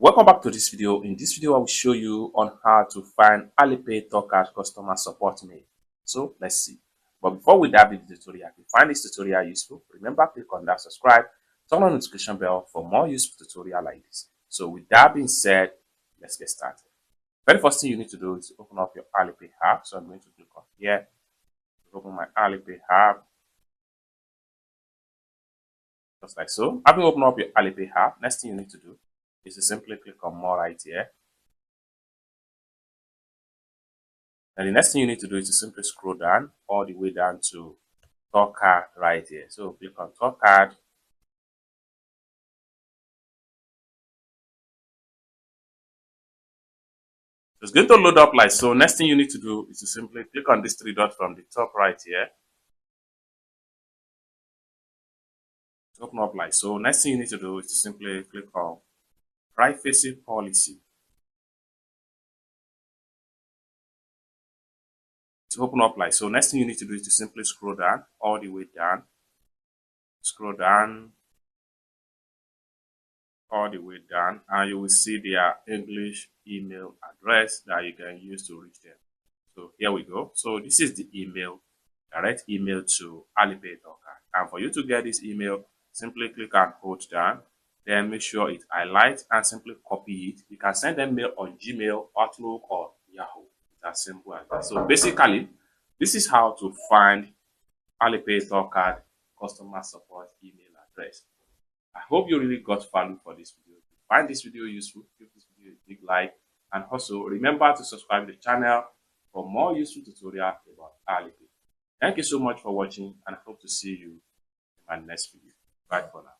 Welcome back to this video. In this video, I will show you on how to find Alipay TourCard customer support mail. So let's see. But before we dive into the tutorial, if you find this tutorial useful, remember click on that subscribe, turn on the notification bell for more useful tutorial like this. So with that being said, let's get started. Very first thing you need to do is open up your Alipay app. So I'm going to click on here, open my Alipay app. Just like so. Having opened up your Alipay app, next thing you need to do is to simply click on more right here. And the next thing you need to do is to simply scroll down all the way down to TourCard right here. So click on TourCard. It's going to load up like so. Next thing you need to do is to simply click on this three dots from the top right here. To open up like so. Next thing you need to do is to simply click on privacy policy. To open up like so. Next thing you need to do is to simply scroll down all the way down. Scroll down all the way down, and you will see their English email address that you can use to reach them. So here we go. So this is the email, direct email to Alipay TourCard. And for you to get this email, simply click and hold down. Then make sure it highlights and simply copy it. You can send them mail on Gmail, Outlook, or Yahoo. It's as simple as that. So basically, this is how to find Alipay TourCard customer support email address. I hope you really got value for this video. If you find this video useful, give this video a big like, and also remember to subscribe to the channel for more useful tutorials about Alipay. Thank you so much for watching, and I hope to see you in my next video. Bye for now.